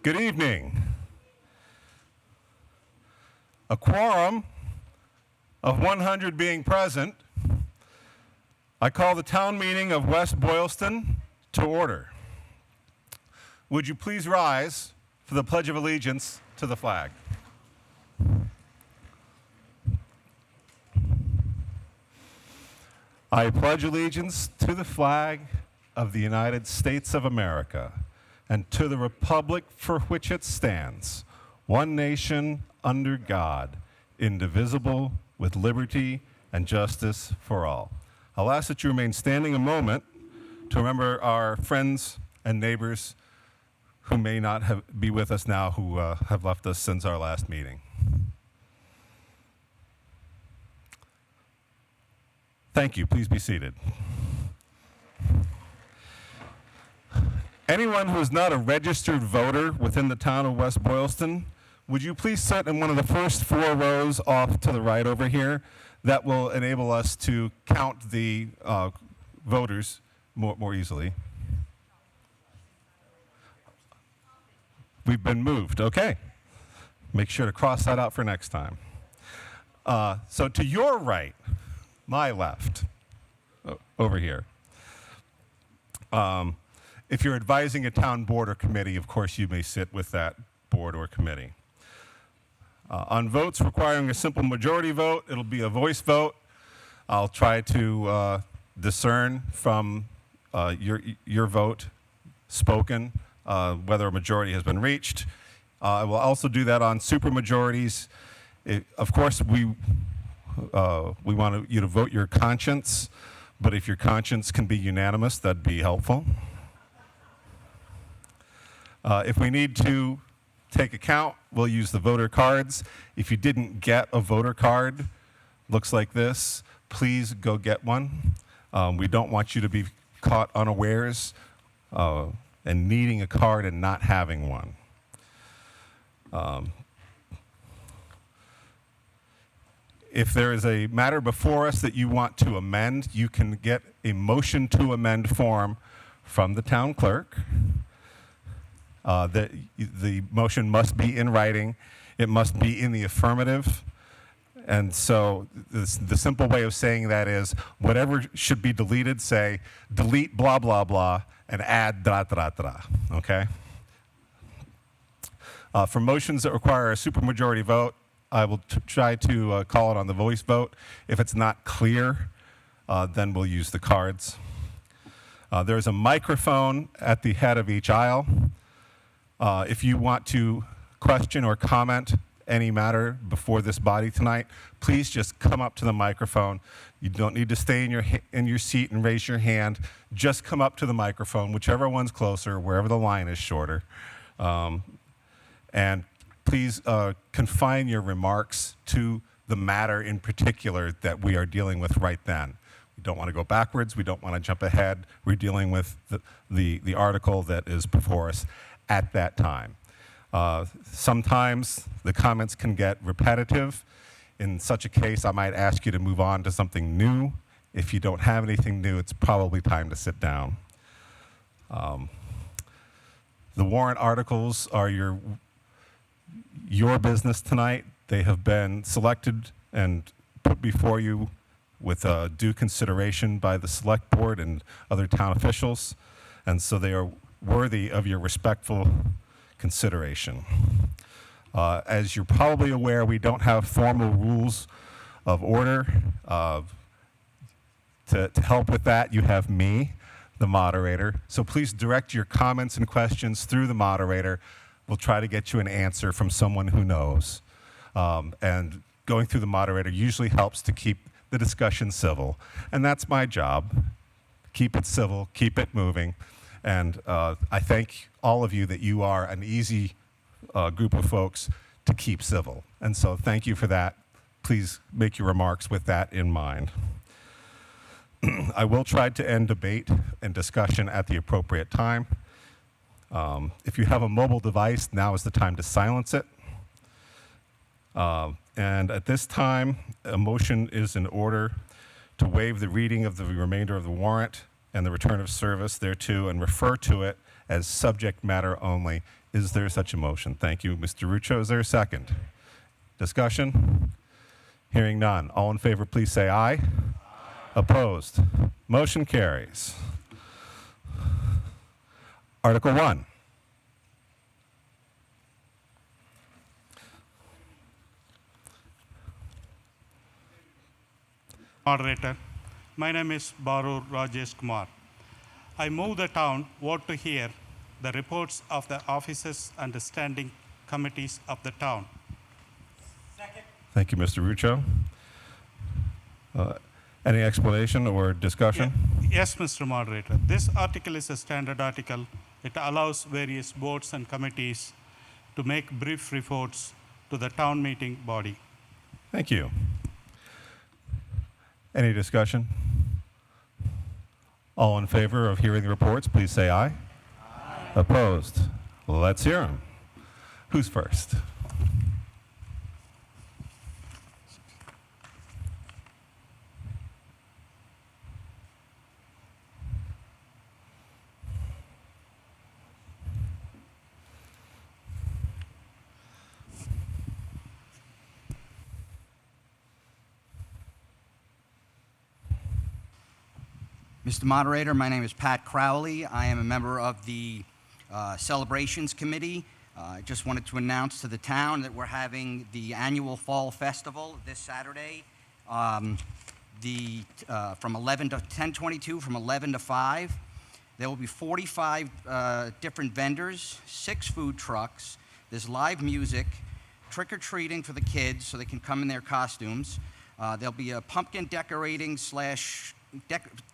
Good evening. A quorum of 100 being present, I call the town meeting of West Boylston to order. Would you please rise for the Pledge of Allegiance to the flag? I pledge allegiance to the flag of the United States of America and to the republic for which it stands, one nation under God, indivisible, with liberty and justice for all. I'll ask that you remain standing a moment to remember our friends and neighbors who may not be with us now, who have left us since our last meeting. Thank you. Please be seated. Anyone who is not a registered voter within the town of West Boylston, would you please sit in one of the first 4 rows off to the right over here? That will enable us to count the voters more easily. We've been moved. Okay. Make sure to cross that out for next time. So to your right, my left, over here. If you're advising a town board or committee, of course, you may sit with that board or committee. On votes requiring a simple majority vote, it'll be a voice vote. I'll try to discern from your vote spoken whether a majority has been reached. I will also do that on supermajorities. Of course, we want you to vote your conscience, but if your conscience can be unanimous, that'd be helpful. If we need to take a count, we'll use the voter cards. If you didn't get a voter card, looks like this, please go get one. We don't want you to be caught unawares and needing a card and not having one. If there is a matter before us that you want to amend, you can get a motion to amend form from the town clerk. The motion must be in writing. It must be in the affirmative. And so the simple way of saying that is whatever should be deleted, say delete blah, blah, blah, and add da, da, da, da, okay? For motions that require a supermajority vote, I will try to call it on the voice vote. If it's not clear, then we'll use the cards. There's a microphone at the head of each aisle. If you want to question or comment any matter before this body tonight, please just come up to the microphone. You don't need to stay in your seat and raise your hand. Just come up to the microphone, whichever one's closer, wherever the line is shorter. And please confine your remarks to the matter in particular that we are dealing with right then. We don't want to go backwards. We don't want to jump ahead. We're dealing with the article that is before us at that time. Sometimes the comments can get repetitive. In such a case, I might ask you to move on to something new. If you don't have anything new, it's probably time to sit down. The warrant articles are your business tonight. They have been selected and put before you with due consideration by the select board and other town officials, and so they are worthy of your respectful consideration. As you're probably aware, we don't have formal rules of order. To help with that, you have me, the moderator. So please direct your comments and questions through the moderator. We'll try to get you an answer from someone who knows. And going through the moderator usually helps to keep the discussion civil. And that's my job. Keep it civil, keep it moving. And I thank all of you that you are an easy group of folks to keep civil. And so thank you for that. Please make your remarks with that in mind. I will try to end debate and discussion at the appropriate time. If you have a mobile device, now is the time to silence it. And at this time, a motion is in order to waive the reading of the remainder of the warrant and the return of service thereto and refer to it as subject matter only. Is there such a motion? Thank you, Mr. Rucho. Is there a second? Discussion? Hearing none. All in favor, please say aye. Opposed? Motion carries. Article 1. Moderator, my name is Baru Rajesh Kumar. I move the town vote to hear the reports of the officers and the standing committees of the town. Second. Thank you, Mr. Rucho. Any explanation or discussion? Yes, Mr. Moderator. This article is a standard article. It allows various boards and committees to make brief reports to the town meeting body. Thank you. Any discussion? All in favor of hearing the reports, please say aye. Aye. Opposed? Let's hear them. Who's first? Mr. Moderator, my name is Pat Crowley. I am a member of the Celebrations Committee. I just wanted to announce to the town that we're having the annual Fall Festival this Saturday from 11 to 10:22, from 11 to 5. There will be 45 different vendors, 6 food trucks. There's live music, trick-or-treating for the kids so they can come in their costumes. There'll be a pumpkin decorating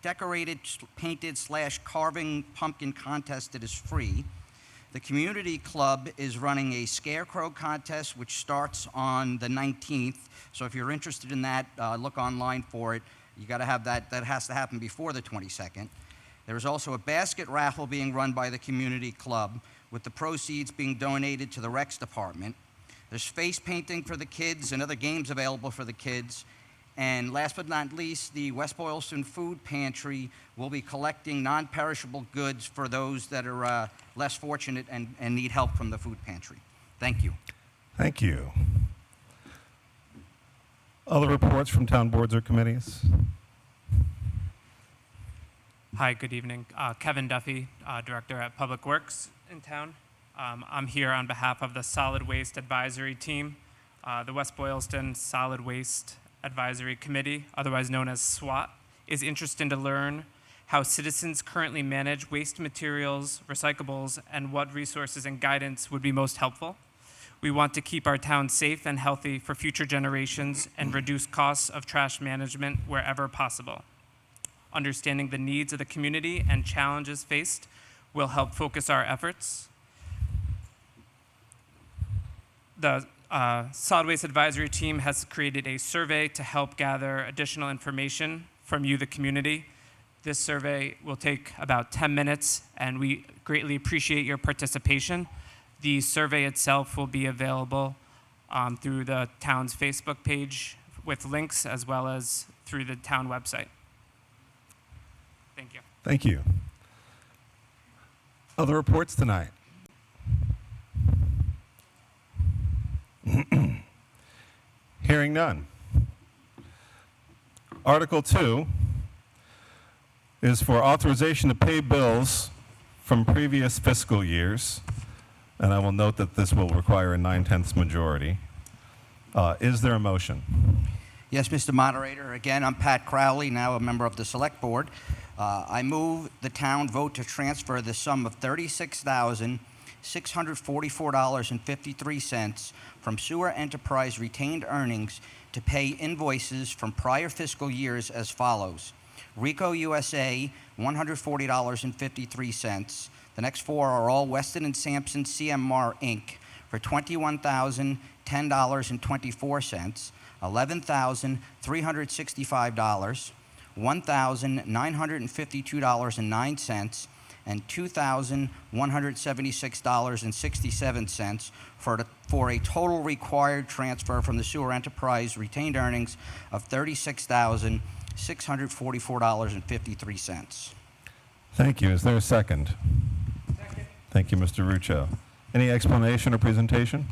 decorated, painted / carving pumpkin contest that is free. The community club is running a scarecrow contest which starts on the 19th. So if you're interested in that, look online for it. You got to have that. That has to happen before the 22nd. There is also a basket raffle being run by the community club, with the proceeds being donated to the Recs department. There's face painting for the kids and other games available for the kids. And last but not least, the West Boylston Food Pantry will be collecting non-perishable goods for those that are less fortunate and need help from the food pantry. Thank you. Thank you. Other reports from town boards or committees? Hi, good evening. Kevin Duffy, Director at Public Works in town. I'm here on behalf of the Solid Waste Advisory Team, the West Boylston Solid Waste Advisory Committee, otherwise known as SWAT, is interested to learn how citizens currently manage waste materials, recyclables, and what resources and guidance would be most helpful. We want to keep our town safe and healthy for future generations and reduce costs of trash management wherever possible. Understanding the needs of the community and challenges faced will help focus our efforts. The Solid Waste Advisory Team has created a survey to help gather additional information from you, the community. This survey will take about 10 minutes, and we greatly appreciate your participation. The survey itself will be available through the town's Facebook page with links, as well as through the town website. Thank you. Thank you. Other reports tonight? Hearing none. Article 2 is for authorization to pay bills from previous fiscal years, and I will note that this will require a 9/10 majority. Is there a motion? Yes, Mr. Moderator. Again, I'm Pat Crowley, now a member of the Select Board. I move the town vote to transfer the sum of $36,644.53 from sewer enterprise retained earnings to pay invoices from prior fiscal years as follows. Rico USA, $140.53. The next four are all Weston and Sampson CMR Inc. for $21,010.24, $11,365, $1,952.09, and $2,176.67 for a total required transfer from the sewer enterprise retained earnings of $36,644.53. Thank you. Is there a second? Second. Thank you, Mr. Ruccio. Any explanation or presentation?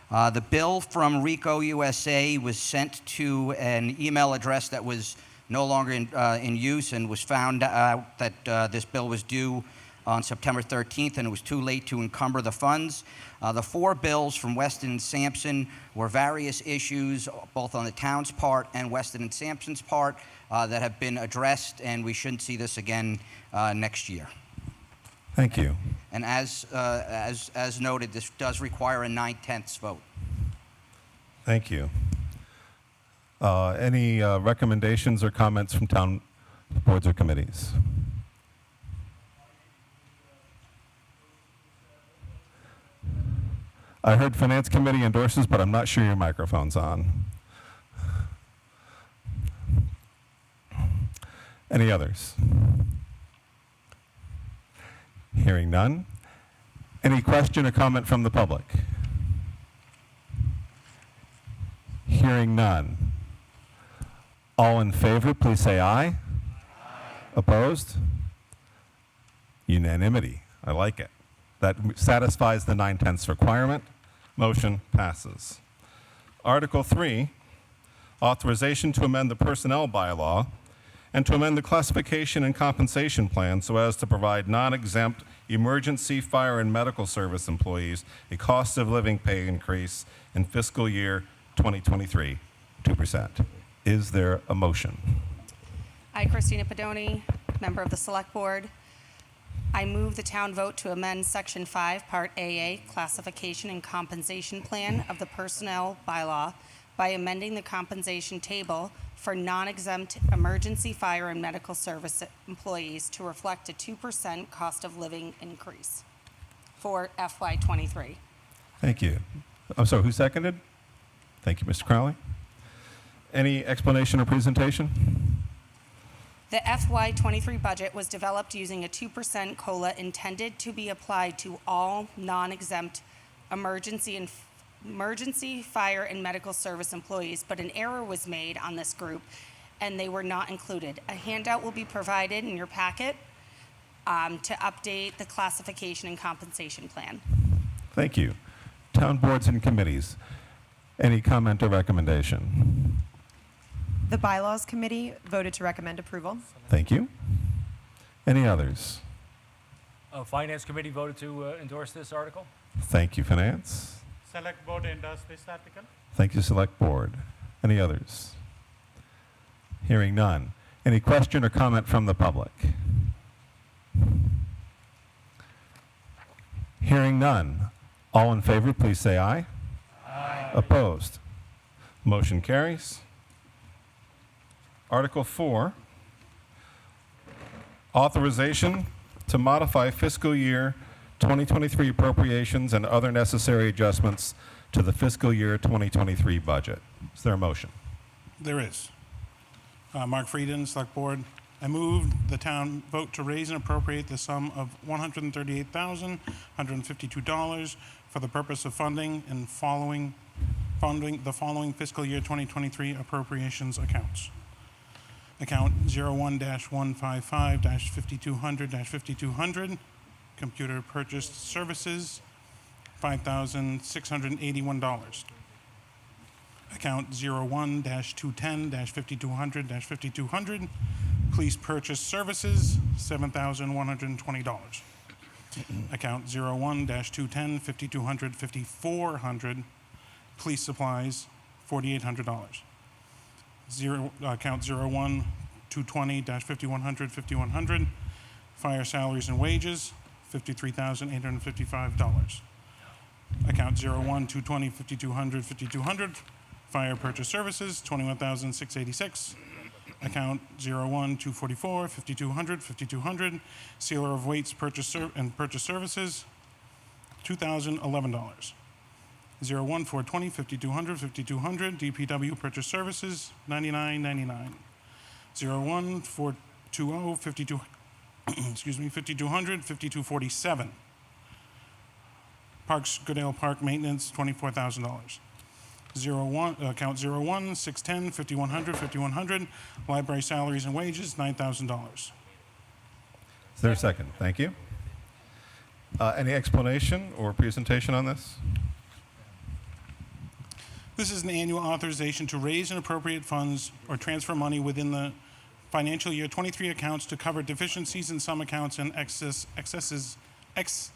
The bill from Rico USA was sent to an email address that was no longer in use, and was found out that this bill was due on September 13th, and it was too late to encumber the funds. The 4 bills from Weston and Sampson were various issues, both on the town's part and Weston and Sampson's part, that have been addressed, and we shouldn't see this again next year. Thank you. And as noted, this does require a 9/10 vote. Thank you. Any recommendations or comments from town boards or committees? I heard Finance Committee endorses, but I'm not sure your microphone's on. Any others? Hearing none. Any question or comment from the public? Hearing none. All in favor, please say aye. Aye. Opposed? Unanimity. I like it. That satisfies the 9/10 requirement. Motion passes. Article 3, authorization to amend the personnel bylaw and to amend the classification and compensation plan so as to provide non-exempt emergency, fire, and medical service employees a cost of living pay increase in fiscal year 2023, 2%. Is there a motion? I, Christina Pedoni, member of the Select Board. I move the town vote to amend Section 5, Part AA, Classification and Compensation Plan of the Personnel Bylaw by amending the compensation table for non-exempt emergency, fire, and medical service employees to reflect a 2% cost of living increase for FY23. Thank you. I'm sorry, who seconded? Thank you, Mr. Crowley. Any explanation or presentation? The FY23 budget was developed using a 2% COLA intended to be applied to all non-exempt emergency, fire, and medical service employees, but an error was made on this group, and they were not included. A handout will be provided in your packet to update the classification and compensation plan. Thank you. Town boards and committees. Any comment or recommendation? The Bylaws Committee voted to recommend approval. Thank you. Any others? Finance Committee voted to endorse this article. Thank you, Finance. Select Board endorse this article. Thank you, Select Board. Any others? Hearing none. Any question or comment from the public? Hearing none. All in favor, please say aye. Aye. Opposed? Motion carries. Article 4, authorization to modify fiscal year 2023 appropriations and other necessary adjustments to the fiscal year 2023 budget. Is there a motion? There is. Mark Frieden, Select Board. I move the town vote to raise and appropriate the sum of $138,152 for the purpose of funding the following fiscal year 2023 appropriations accounts. Account 01-155-5200-5200, computer purchased services, $5,681. Account 01-210-5200-5200, police purchase services, $7,120. Account 01-210-5200-5400, police supplies, $4,800. Account 01-220-5100-5100, fire salaries and wages, $53,855. Account 01-220-5200-5200, fire purchase services, $21,686. Account 01-244-5200-5200, sealer of weights purchase services, $2,011. 01-420-5200-5200, DPW purchase services, $99.99. 01-420-5200, 5247. Parks, Goodale Park maintenance, $24,000. Account 01-610-5100-5100, library salaries and wages, $9,000. Is there a second? Thank you. Any explanation or presentation on this? This is an annual authorization to raise and appropriate funds or transfer money within the financial year 23 accounts to cover deficiencies in some accounts and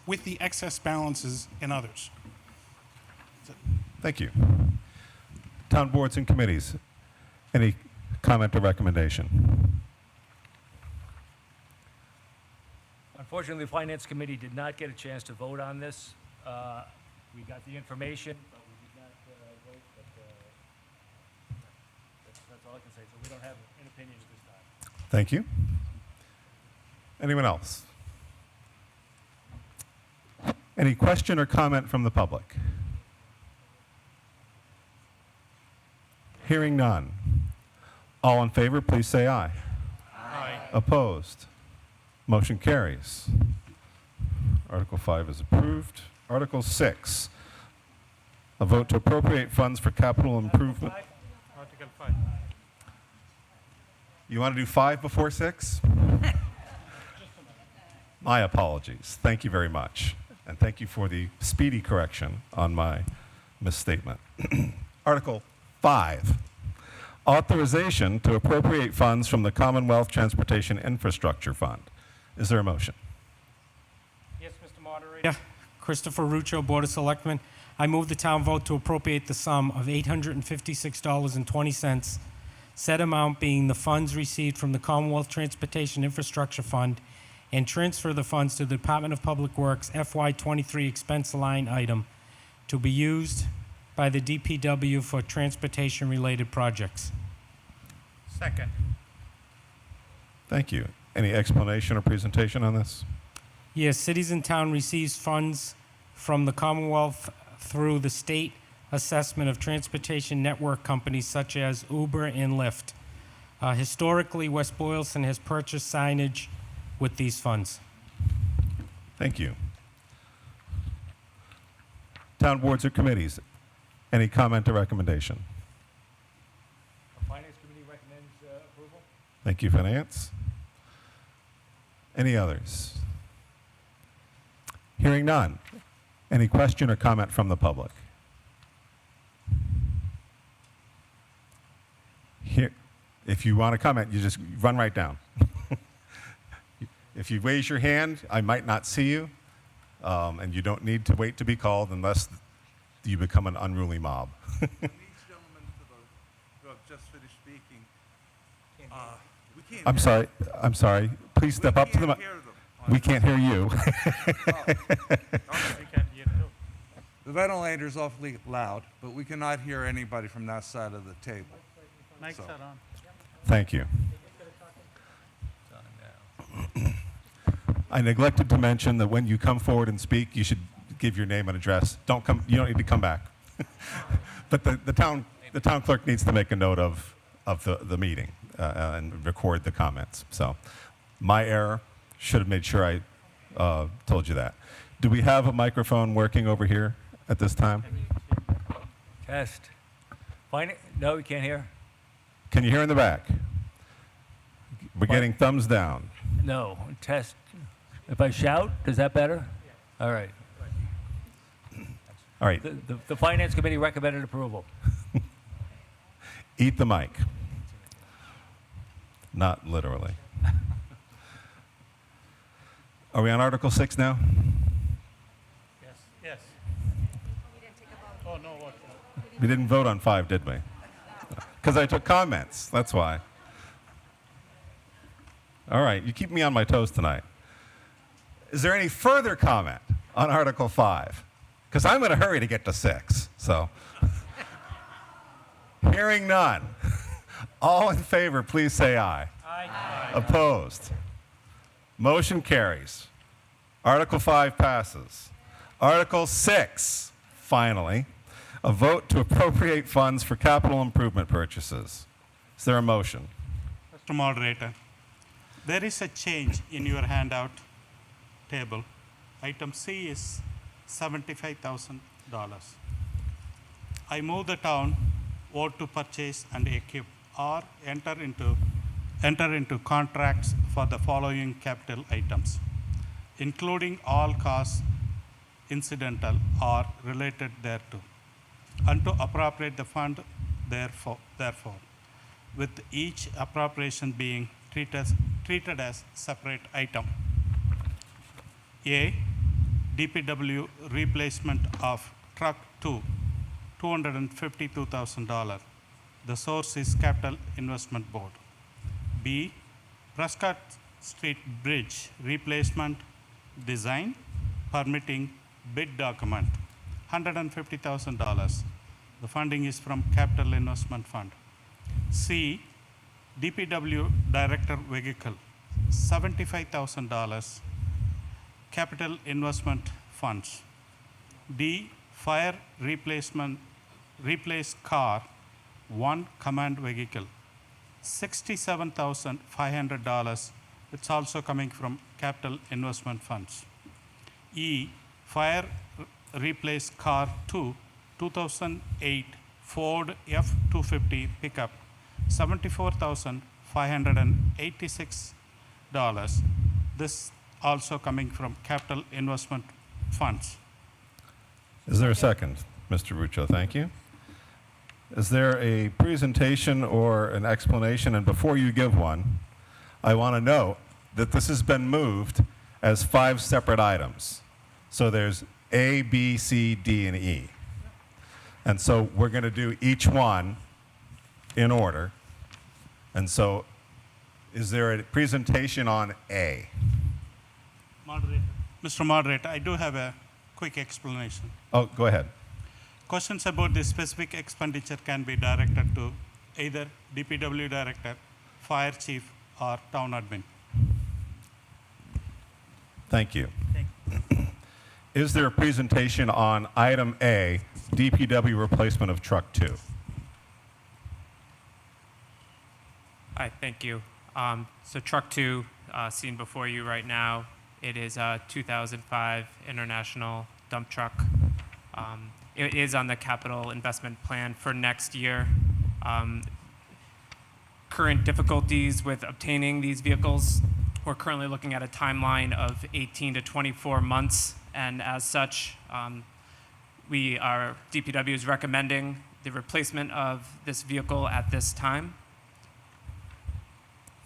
with the excess balances in others. Thank you. Town boards and committees. Any comment or recommendation? Unfortunately, the Finance Committee did not get a chance to vote on this. We got the information, but we did not vote, but that's all I can say. So we don't have an opinion at this time. Thank you. Anyone else? Any question or comment from the public? Hearing none. All in favor, please say aye. Aye. Opposed? Motion carries. Article 5 is approved. Article 6, a vote to appropriate funds for capital improvement. Article 5. You want to do 5 before 6? My apologies. Thank you very much. And thank you for the speedy correction on my misstatement. Article 5, authorization to appropriate funds from the Commonwealth Transportation Infrastructure Fund. Is there a motion? Yes, Mr. Moderator. Christopher Ruccio, Board of Selectmen. I move the town vote to appropriate the sum of $856.20, said amount being the funds received from the Commonwealth Transportation Infrastructure Fund, and transfer the funds to the Department of Public Works FY23 expense line item to be used by the DPW for transportation-related projects. Second. Thank you. Any explanation or presentation on this? Yes, cities and town receives funds from the Commonwealth through the state assessment of transportation network companies such as Uber and Lyft. Historically, West Boylston has purchased signage with these funds. Thank you. Town boards or committees. Any comment or recommendation? The Finance Committee recommends approval. Thank you, Finance. Any others? Hearing none. Any question or comment from the public? Here, if you want to comment, you just run right down. If you raise your hand, I might not see you, and you don't need to wait to be called unless you become an unruly mob. Each gentleman who have just finished speaking, we can't. I'm sorry. Please step up to the mic. We can't hear you. The ventilator's awfully loud, but we cannot hear anybody from that side of the table. Mics So- are on. Thank you. I neglected to mention that when you come forward and speak, you should give your name and address. You don't need to come back. But the town clerk needs to make a note of the meeting and record the comments. So my error, should have made sure I told you that. Do we have a microphone working over here at this time? Test. No, we can't hear. Can you hear in the back? We're getting thumbs down. No. Test. If I shout, is that better? All right. All right, The Finance Committee recommended approval. eat the mic. Not literally. Are we on Article 6 now? Yes. Oh, no, what? We didn't vote on 5, did we? Because I took comments, that's why. All right, you keep me on my toes tonight. Is there any further comment on Article 5? Because I'm in a hurry to get to 6, so. Hearing none. All in favor, please say aye. Aye. Opposed? Motion carries. Article 5 passes. Article 6, finally, a vote to appropriate funds for capital improvement purchases. Is there a motion? Mr. Moderator, there is a change in your handout table. Item C is $75,000. I move the town vote to purchase and equip or enter into contracts for the following capital items. including all costs incidental or related thereto, and to appropriate the fund therefore, with each appropriation being treated as separate item. A, DPW replacement of truck 2, $252,000. The source is Capital Investment Board. B, Prescott Street Bridge replacement design, permitting, bid document, $150,000. The funding is from Capital Investment Fund. C, DPW Director Vehicle, $75,000, Capital Investment Funds. D, Fire Replace Car, 1 Command Vehicle, $67,500. It's also coming from Capital Investment Funds. E, Fire Replace Car 2, 2008 Ford F-250 pickup, $74,586. This also coming from Capital Investment Funds. Is there a second? Mr. Ruccio, thank you. Is there a presentation or an explanation? And before you give one, I want to note that this has been moved as 5 separate items. So there's A, B, C, D, and E. And so we're going to do each one in order. And so is there a presentation on A? Moderator. Mr. Moderator, I do have a quick explanation. Oh, go ahead. Questions about the specific expenditure can be directed to either DPW Director, Fire Chief, or Town Admin. Thank you. Is there a presentation on item A, DPW replacement of truck 2? Hi, thank you. So truck 2, seen before you right now, it is a 2005 International dump truck. It is on the capital investment plan for next year. Current difficulties with obtaining these vehicles, we're currently looking at a timeline of 18 to 24 months, and as such, DPW is recommending the replacement of this vehicle at this time.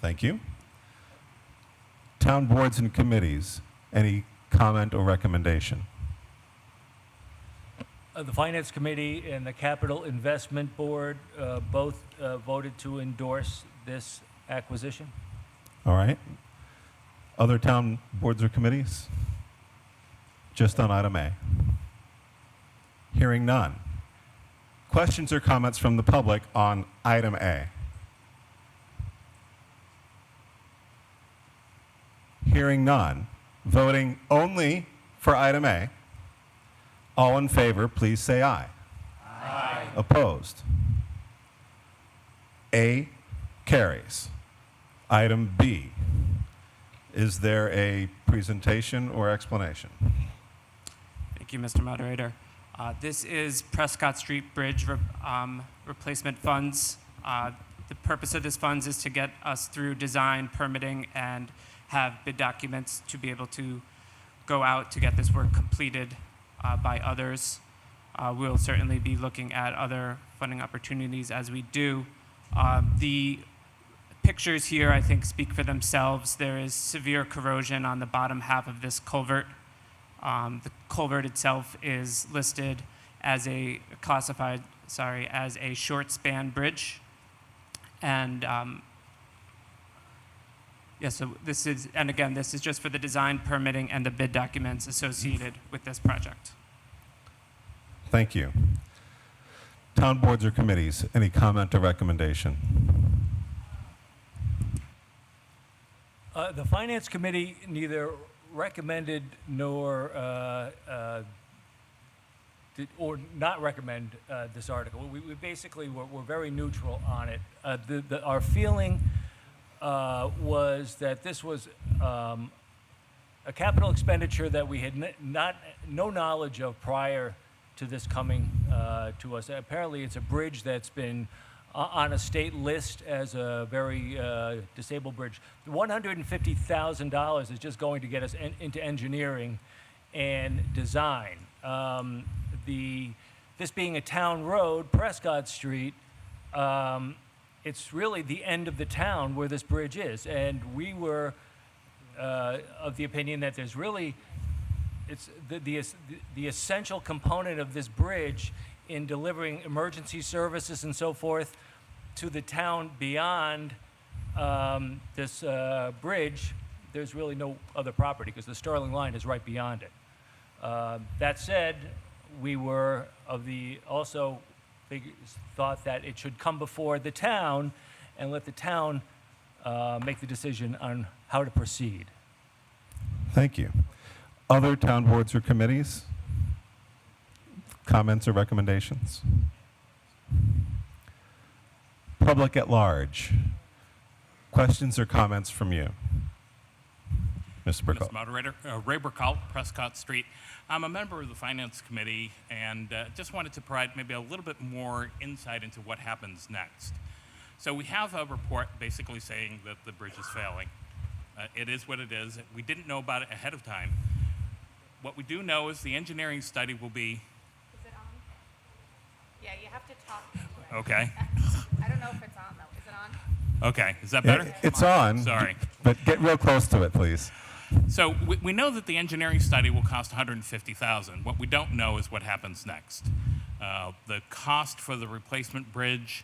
Thank you. Town boards and committees, any comment or recommendation? The Finance Committee and the Capital Investment Board both voted to endorse this acquisition. All right. Other town boards or committees? Just on item A. Hearing none. Questions or comments from the public on item A? Hearing none. Voting only for item A. All in favor, please say aye. Aye. Opposed? A carries. Item B. Is there a presentation or explanation? Thank you, Mr. Moderator. This is Prescott Street Bridge replacement funds. The purpose of this funds is to get us through design, permitting, and have bid documents to be able to go out to get this work completed by others. We'll certainly be looking at other funding opportunities as we do. The pictures here, I think, speak for themselves. There is severe corrosion on the bottom half of this culvert. The culvert itself is listed as a as a short span bridge. And so this is just for the design, permitting, and the bid documents associated with this project. Thank you. Town boards or committees, any comment or recommendation? The Finance Committee neither recommended nor or not recommend this article. We basically were very neutral on it. Our feeling was that this was a capital expenditure that we had no knowledge of prior to this coming to us. Apparently, it's a bridge that's been on a state list as a very disabled bridge. $150,000 is just going to get us into engineering and design. This being a town road, Prescott Street, it's really the end of the town where this bridge is. And we were of the opinion that there's really, it's the essential component of this bridge in delivering emergency services and so forth to the town beyond this bridge. There's really no other property because the Sterling line is right beyond it. That said, we were thought that it should come before the town and let the town make the decision on how to proceed. Thank you. Other town boards or committees? Comments or recommendations? Public at large. Questions or comments from you? Mr. Burkle. Mr. Moderator, Ray Burkle, Prescott Street. I'm a member of the Finance Committee and just wanted to provide maybe a little bit more insight into what happens next. So we have a report basically saying that the bridge is failing. It is what it is. We didn't know about it ahead of time. What we do know is the engineering study will be... Is it on? Yeah, you have to talk. Okay. I don't know if it's on, though. Is it on? Okay. Is that better? It's on. Sorry. But get real close to it, please. So we know that the engineering study will cost $150,000. What we don't know is what happens next. The cost for the replacement bridge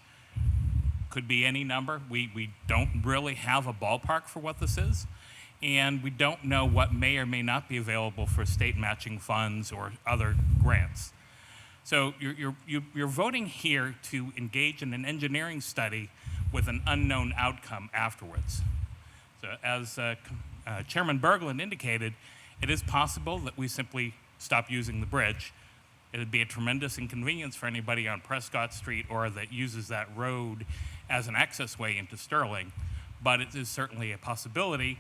could be any number. We don't really have a ballpark for what this is, and we don't know what may or may not be available for state matching funds or other grants. So you're voting here to engage in an engineering study with an unknown outcome afterwards. So as Chairman Berglund indicated, it is possible that we simply stop using the bridge. It would be a tremendous inconvenience for anybody on Prescott Street or that uses that road as an access way into Sterling, but it is certainly a possibility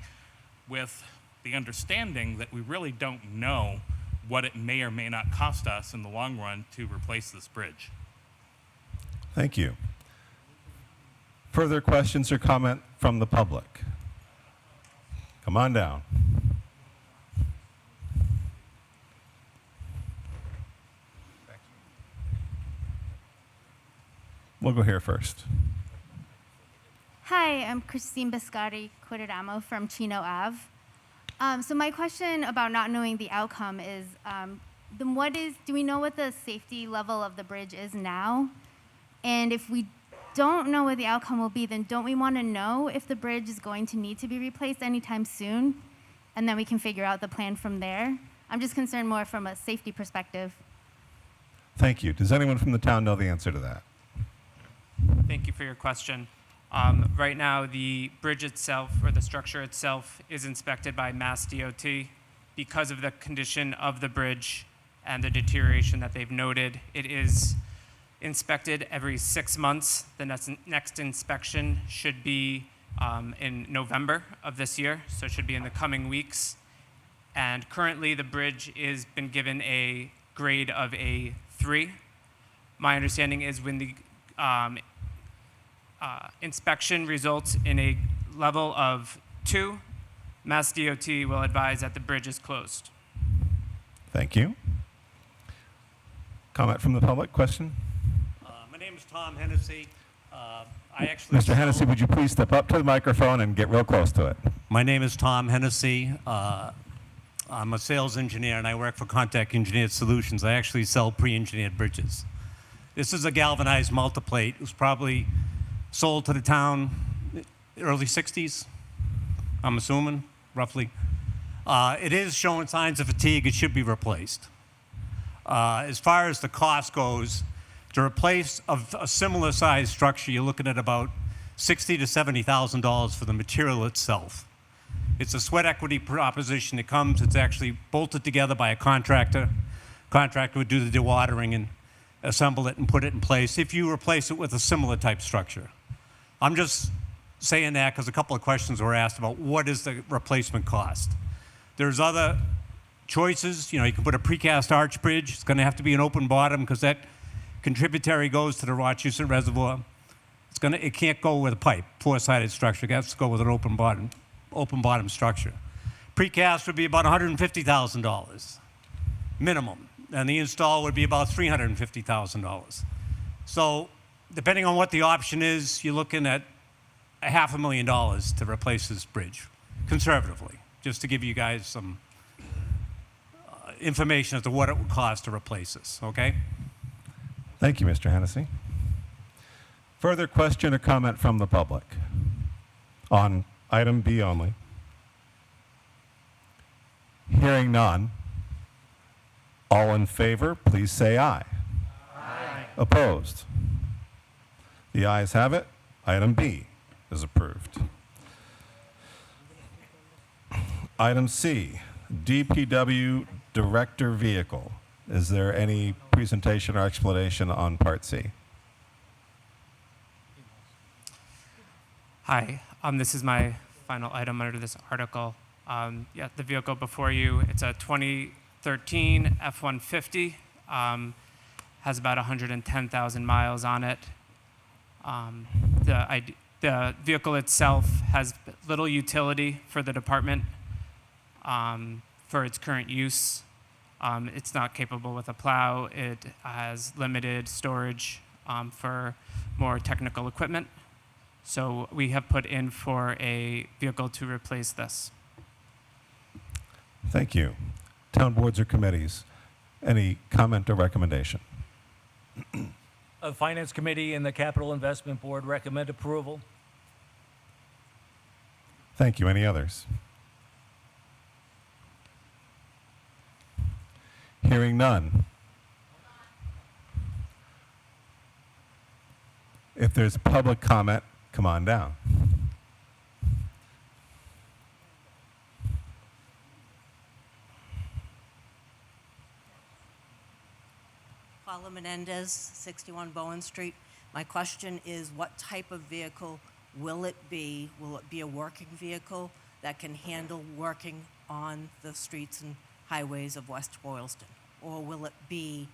with the understanding that we really don't know what it may or may not cost us in the long run to replace this bridge. Thank you. Further questions or comment from the public? Come on down. We'll go here first. Hi, I'm Christine Biscotti Quidadamo from Chino Ave. So my question about not knowing the outcome is, then do we know what the safety level of the bridge is now? And if we don't know what the outcome will be, then don't we want to know if the bridge is going to need to be replaced anytime soon? And then we can figure out the plan from there. I'm just concerned more from a safety perspective. Thank you. Does anyone from the town know the answer to that? Thank you for your question. Right now, the bridge itself, or the structure itself, is inspected by Mass DOT. Because of the condition of the bridge and the deterioration that they've noted, it is inspected every 6 months. The next inspection should be in November of this year, so it should be in the coming weeks. And currently, the bridge is been given a grade of a 3. My understanding is when the inspection results in a level of 2, Mass DOT will advise that the bridge is closed. Thank you. Comment from the public? Question? My name is Tom Hennessy. Mr. Hennessy, would you please step up to the microphone and get real close to it? My name is Tom Hennessy. I'm a sales engineer and I work for Contact Engineered Solutions. I actually sell pre-engineered bridges. This is a galvanized multiplate. It was probably sold to the town early 60s, I'm assuming, roughly. It is showing signs of fatigue. It should be replaced. As far as the cost goes, to replace a similar size structure, you're looking at about $60,000 to $70,000 for the material itself. It's a sweat equity proposition. It's actually bolted together by a contractor. Contractor would do the dewatering and assemble it and put it in place if you replace it with a similar type structure. I'm just saying that because a couple of questions were asked about what is the replacement cost. There's other choices. You can put a precast arch bridge. It's going to have to be an open bottom because that contributory goes to the Rochester Reservoir. It can't go with a pipe, four-sided structure. It has to go with an open bottom structure. Precast would be about $150,000 minimum, and the install would be about $350,000. So depending on what the option is, you're looking at $500,000 to replace this bridge, conservatively, just to give you guys some information as to what it would cost to replace this, okay? Thank you, Mr. Hennessy. Further question or comment from the public on item B only? Hearing none. All in favor, please say aye. Aye. Opposed? The ayes have it. Item B is approved. Item C, DPW Director Vehicle. Is there any presentation or explanation on Part C? Hi, this is my final item under this article. Yeah, the vehicle before you, it's a 2013 F-150, has about 110,000 miles on it. The vehicle itself has little utility for the department for its current use. It's not capable with a plow. It has limited storage for more technical equipment. So we have put in for a vehicle to replace this. Thank you. Town boards or committees, any comment or recommendation? The Finance Committee and the Capital Investment Board recommend approval. Thank you. Any others? Hearing none. If there's public comment, come on down. Paula Menendez, 61 Bowen Street. My question is, what type of vehicle will it be? Will it be a working vehicle that can handle working on the streets and highways of West Boylston? Or will it be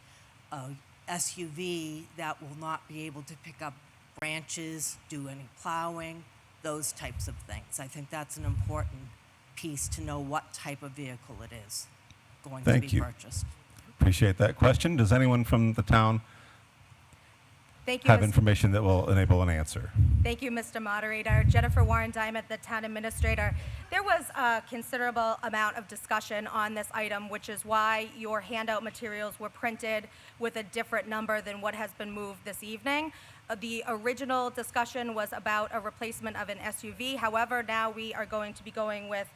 a SUV that will not be able to pick up branches, do any plowing, those types of things? I think that's an important piece to know what type of vehicle it is going to be purchased. Appreciate that question. Does anyone from the town Thank you, have Mr. information that will enable an answer? Thank you, Mr. Moderator. Jennifer Warren Diamond, the Town Administrator. There was a considerable amount of discussion on this item, which is why your handout materials were printed with a different number than what has been moved this evening. The original discussion was about a replacement of an SUV. However, now we are going to be going with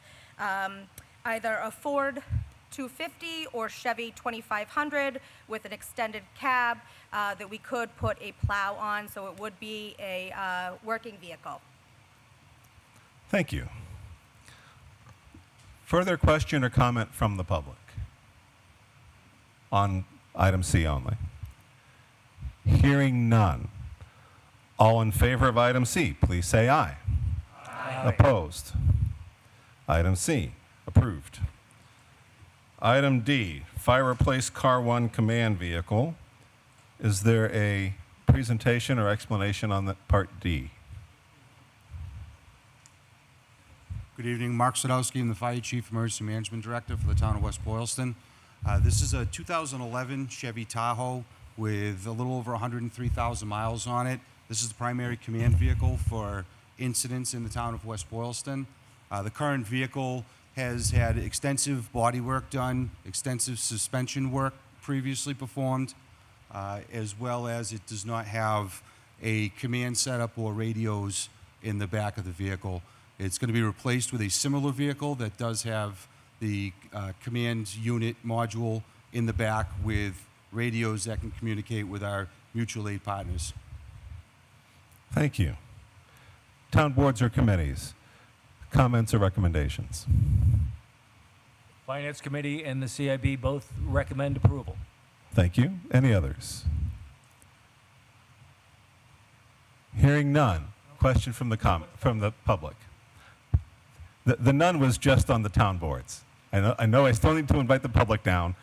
either a Ford 250 or Chevy 2500 with an extended cab that we could put a plow on, so it would be a working vehicle. Thank you. Further question or comment from the public on item C only? Hearing none. All in favor of item C, please say aye. Aye. Opposed? Item C, approved. Item D, Fire Replace Car 1 Command Vehicle. Is there a presentation or explanation on that Part D? Good evening, Mark Sadowski. I'm the Fire Chief Emergency Management Director for the town of West Boylston. This is a 2011 Chevy Tahoe with a little over 103,000 miles on it. This is the primary command vehicle for incidents in the town of West Boylston. The current vehicle has had extensive body work done, extensive suspension work previously performed, as well as it does not have a command setup or radios in the back of the vehicle. It's going to be replaced with a similar vehicle that does have the command unit module in the back with radios that can communicate with our mutual aid partners. Thank you. Town boards or committees, comments or recommendations? Finance Committee and the CIB both recommend approval. Thank you. Any others? Hearing none. Question from the public. The none was just on the town boards. I know I still need to invite the public down,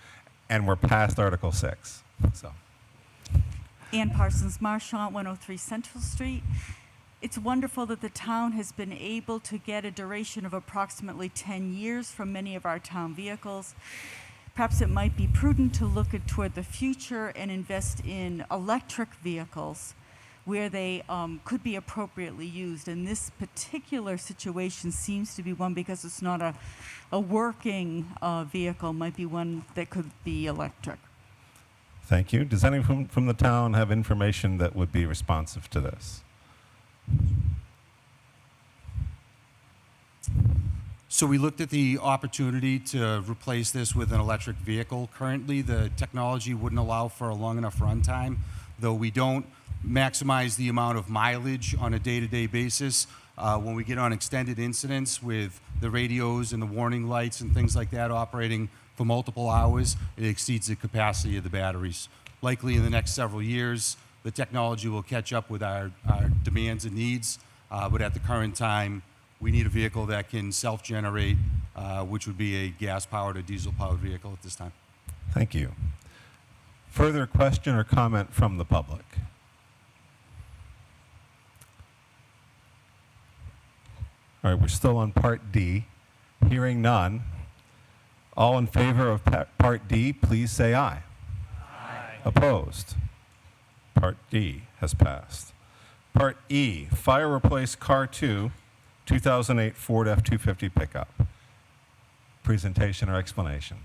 and we're past Article 6. So, Ann Parsons Marchant, 103 Central Street. It's wonderful that the town has been able to get a duration of approximately 10 years from many of our town vehicles. Perhaps it might be prudent to look toward the future and invest in electric vehicles where they could be appropriately used. And this particular situation seems to be one, because it's not a working vehicle, might be one that could be electric. Thank you. Does anyone from the town have information that would be responsive to this? So we looked at the opportunity to replace this with an electric vehicle. Currently, the technology wouldn't allow for a long enough runtime, though we don't maximize the amount of mileage on a day-to-day basis. When we get on extended incidents with the radios and the warning lights and things like that operating for multiple hours, it exceeds the capacity of the batteries. Likely in the next several years, the technology will catch up with our demands and needs, but at the current time, we need a vehicle that can self-generate, which would be a gas-powered or diesel-powered vehicle at this time. Thank you. Further question or comment from the public? All right, we're still on Part D. Hearing none. All in favor of Part D, please say aye. Aye. Opposed? Part D has passed. Part E, fire replace car 2, 2008 Ford F-250 pickup. Presentation or explanation?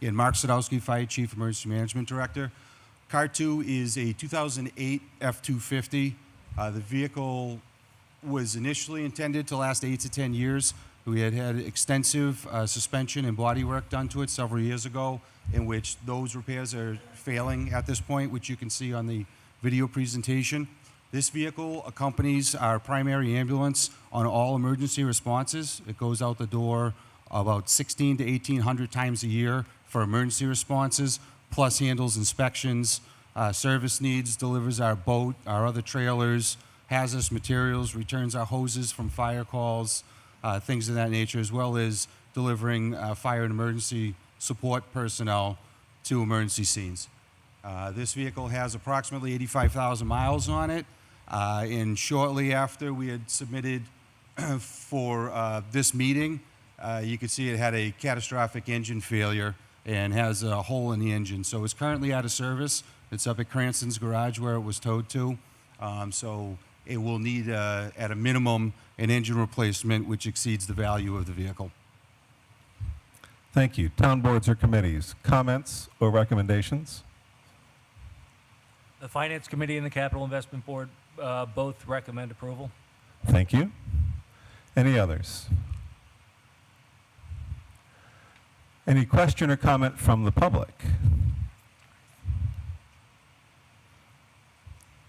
Again, Mark Sadowski, Fire Chief, Emergency Management Director. Car 2 is a 2008 F-250. The vehicle was initially intended to last 8 to 10 years. We had extensive suspension and body work done to it several years ago, in which those repairs are failing at this point, which you can see on the video presentation. This vehicle accompanies our primary ambulance on all emergency responses. It goes out the door about 1,600 to 1,800 times a year for emergency responses, plus handles inspections, service needs, delivers our boat, our other trailers, hazardous materials, returns our hoses from fire calls, things of that nature, as well as delivering fire and emergency support personnel to emergency scenes. This vehicle has approximately 85,000 miles on it, and shortly after we had submitted for this meeting, you could see it had a catastrophic engine failure and has a hole in the engine. So it's currently out of service. It's up at Cranston's garage where it was towed to. So it will need, at a minimum, an engine replacement which exceeds the value of the vehicle. Thank you. Town boards or committees, comments or recommendations? The Finance Committee and the Capital Investment Board both recommend approval. Thank you. Any others? Any question or comment from the public?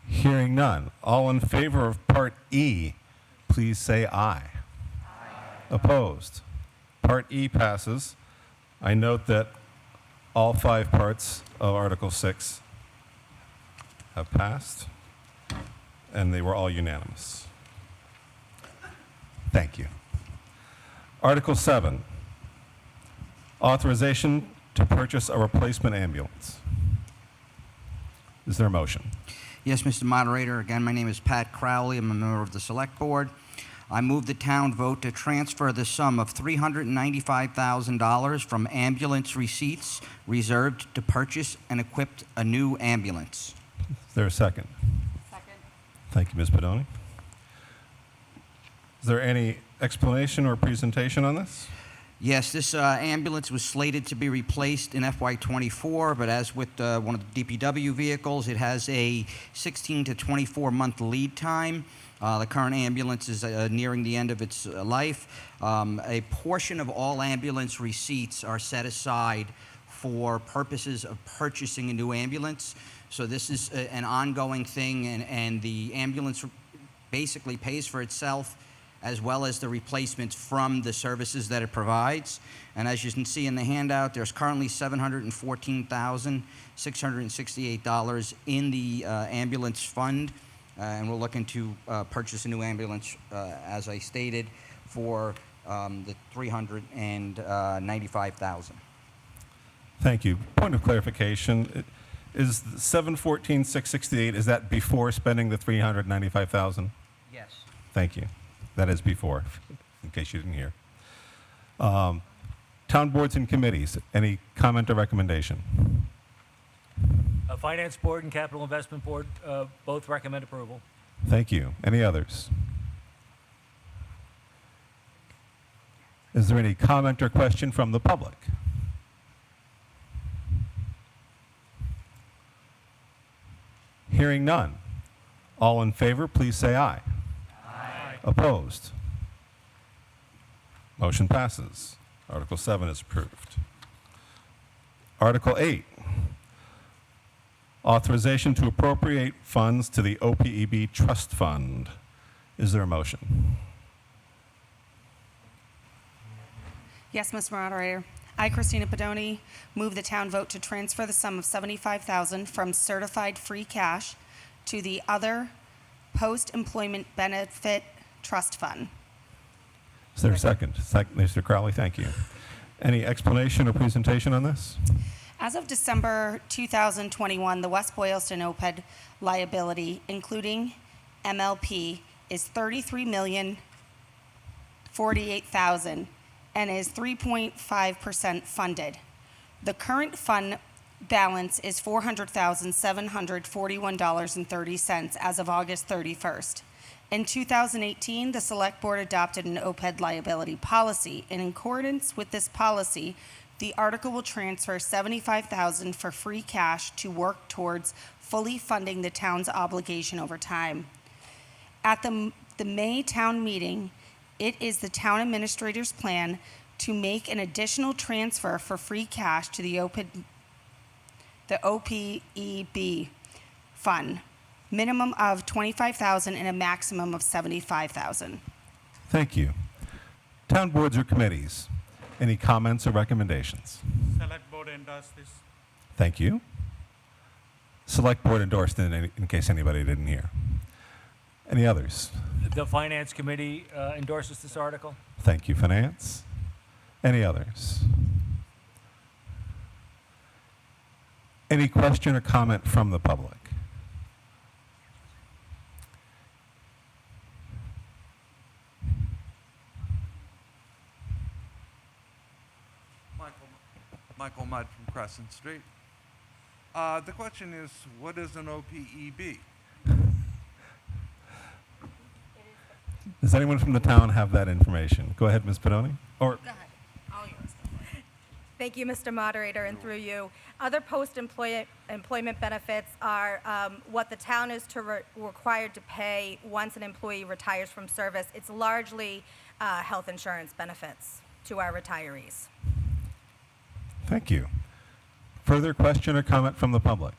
Hearing none. All in favor of Part E, please say aye. Aye. Opposed? Part E passes. I note that all 5 parts of Article 6 have passed, and they were all unanimous. Thank you. Article 7, authorization to purchase a replacement ambulance. Is there a motion? Yes, Mr. Moderator. Again, my name is Pat Crowley. I'm a member of the Select Board. I move the town vote to transfer the sum of $395,000 from ambulance receipts reserved to purchase and equip a new ambulance. Is there a second? Second. Thank you, Ms. Pedoni. Is there any explanation or presentation on this? Yes, this ambulance was slated to be replaced in FY24, but as with one of the DPW vehicles, it has a 16 to 24-month lead time. The current ambulance is nearing the end of its life. A portion of all ambulance receipts are set aside for purposes of purchasing a new ambulance. So this is an ongoing thing, and the ambulance basically pays for itself, as well as the replacements from the services that it provides. And as you can see in the handout, there's currently $714,668 in the ambulance fund, and we're looking to purchase a new ambulance, as I stated, for the $395,000. Thank you. Point of clarification, Is 714,668, is that before spending the 395,000? Yes. Thank you. That is before, in case you didn't hear. Town boards and committees, any comment or recommendation? Finance Board and Capital Investment Board both recommend approval. Thank you. Any others? Is there any comment or question from the public? Hearing none. All in favor, please say aye. Aye. Opposed? Motion passes. Article 7 is approved. Article 8, authorization to appropriate funds to the OPEB Trust Fund. Is there a motion? Yes, Mr. Moderator. I, Christina Pedoni, move the town vote to transfer the sum of $75,000 from certified free cash to the other post-employment benefit trust fund. Is there a second? Mr. Crowley, thank you. Any explanation or presentation on this? As of December 2021, the West Boylston OPEB liability, including MLP, is $33,048,000 and is 3.5% funded. The current fund balance is $400,741.30 as of August 31st. In 2018, the Select Board adopted an OPEB liability policy. In accordance with this policy, the article will transfer $75,000 for free cash to work towards fully funding the town's obligation over time. At the May town meeting, it is the town administrator's plan to make an additional transfer for free cash to the OPEB fund, minimum of $25,000 and a maximum of $75,000. Thank you. Town boards or committees, any comments or recommendations? Select board endorse this. Thank you. Select board endorsed in case anybody didn't hear. Any others? The Finance Committee endorses this article. Thank you, Finance. Any others? Any question or comment from the public? Michael Mudd from Crescent Street. The question is, what is an OPEB? Does anyone from the town have that information? Go ahead, Ms. Pedoni. Or Go ahead. All yours. Thank you, Mr. Moderator, and through you. Other post-employment benefits are what the town is required to pay once an employee retires from service. It's largely health insurance benefits to our retirees. thank you. Further question or comment from the public?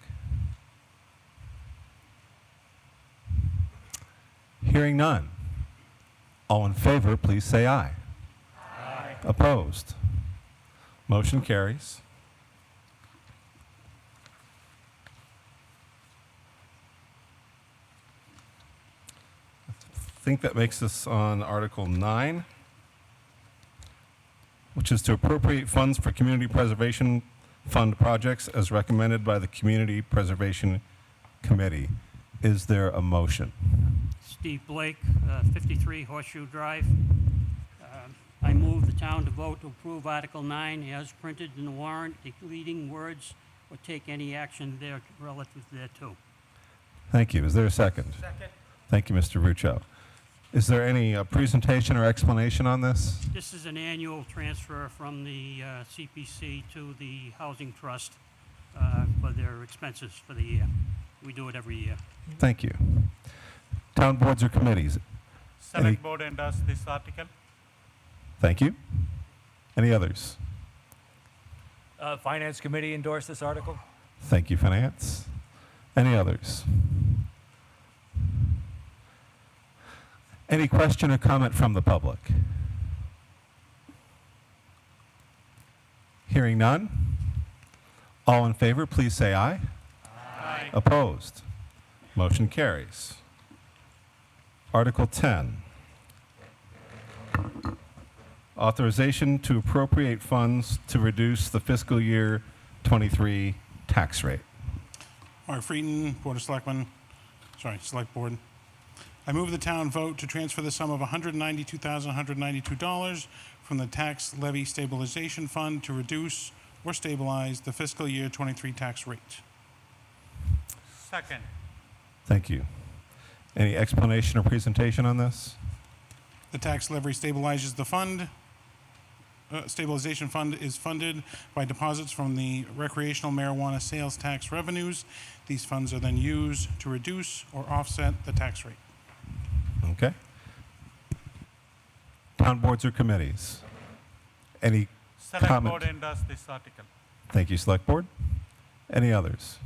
Hearing none. All in favor, please say aye. Aye. Opposed? Motion carries. I think that makes us on Article 9, which is to appropriate funds for community preservation fund projects as recommended by the Community Preservation Committee. Is there a motion? Steve Blake, 53 Horseshoe Drive. I move the town to vote to approve Article 9 as printed in the warrant, deleting words or take any action there relative thereto. Thank you. Is there a second? Second. Thank you, Mr. Ruccio. Is there any presentation or explanation on this? This is an annual transfer from the CPC to the Housing Trust for their expenses for the year. We do it every year. Thank you. Town boards or committees? Select board endorse this article. Thank you. Any others? Finance Committee endorse this article. Thank you, Finance. Any others? Any question or comment from the public? Hearing none. All in favor, please say aye. Aye. Opposed? Motion carries. Article 10. Authorization to appropriate funds to reduce the fiscal year 23 tax rate. Mark Frieden, Board of Selectmen, Select Board. I move the town vote to transfer the sum of $192,192 from the tax levy stabilization fund to reduce or stabilize the fiscal year 23 tax rate. Second. Thank you. Any explanation or presentation on this? The tax levy stabilizes the fund. Stabilization fund is funded by deposits from the recreational marijuana sales tax revenues. These funds are then used to reduce or offset the tax rate. Okay. Town boards or committees? Any Select comment? Board endorse this article. Thank you, Select Board. Any others?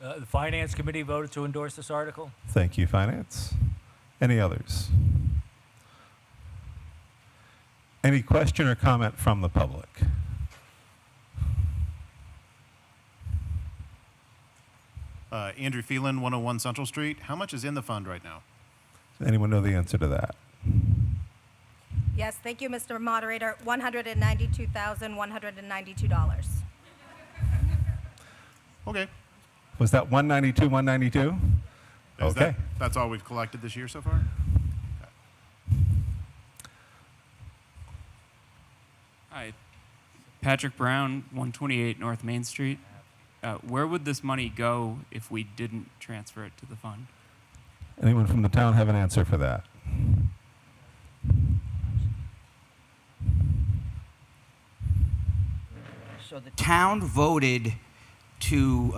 The Finance Committee voted to endorse this article. Thank you, Finance. Any others? Any question or comment from the public? Andrew Phelan, 101 Central Street. How much is in the fund right now? Does anyone know the answer to that? Yes, thank you, Mr. Moderator. $192,192. Okay. Was that 192, 192? Okay. That's all we've collected this year so far? Hi, Patrick Brown, 128 North Main Street. Where would this money go if we didn't transfer it to the fund? Anyone from the town have an answer for that? So the town voted to,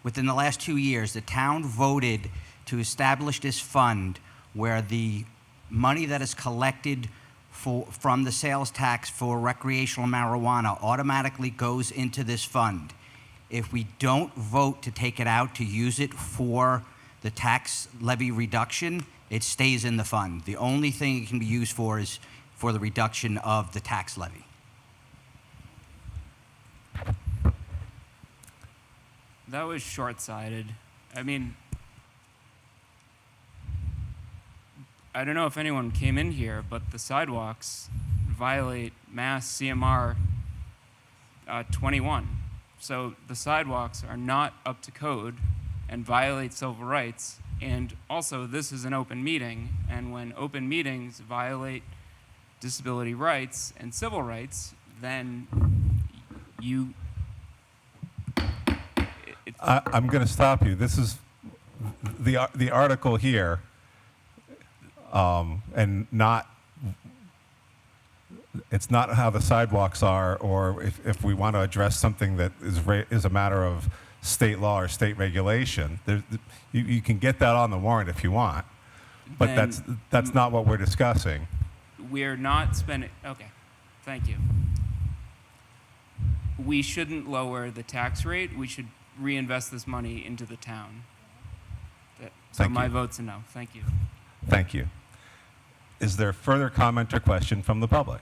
within the last 2 years, the town voted to establish this fund where the money that is collected from the sales tax for recreational marijuana automatically goes into this fund. If we don't vote to take it out to use it for the tax levy reduction, it stays in the fund. The only thing it can be used for is for the reduction of the tax levy. That was short-sighted. I mean, I don't know if anyone came in here, but the sidewalks violate Mass CMR 21. So the sidewalks are not up to code and violate civil rights. And also, this is an open meeting, and when open meetings violate disability rights and civil rights, then I'm going to stop you. This is the article here, and it's not how the sidewalks are, or if we want to address something that is a matter of state law or state regulation. You can get that on the warrant if you want, but Then that's not what we're discussing. we're not spending. Okay, thank you. We shouldn't lower the tax rate. We should reinvest this money into the town. So Thank my you. vote's a no. Thank you. Thank you. Is there further comment or question from the public?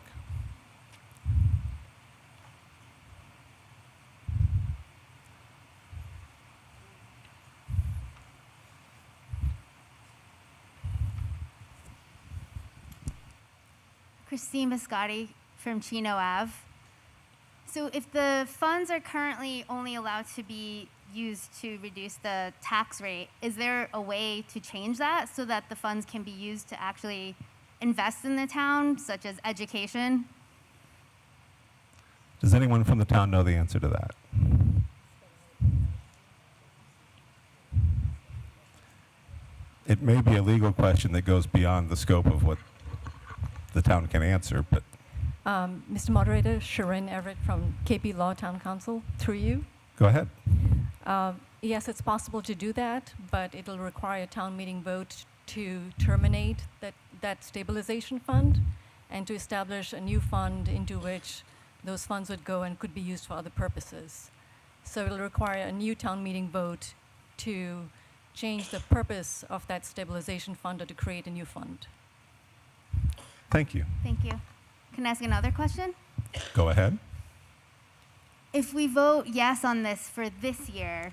Christine Biscotti from Chino Ave. So if the funds are currently only allowed to be used to reduce the tax rate, is there a way to change that so that the funds can be used to actually invest in the town, such as education? Does anyone from the town know the answer to that? It may be a legal question that goes beyond the scope of what the town can answer, but Mr. Moderator, Sharon Everett from KP Law Town Council, through you. go ahead. Yes, it's possible to do that, but it'll require a town meeting vote to terminate that stabilization fund and to establish a new fund into which those funds would go and could be used for other purposes. So it'll require a new town meeting vote to change the purpose of that stabilization fund or to create a new fund. Thank you. Thank you. Can I ask another question? Go ahead. If we vote yes on this for this year,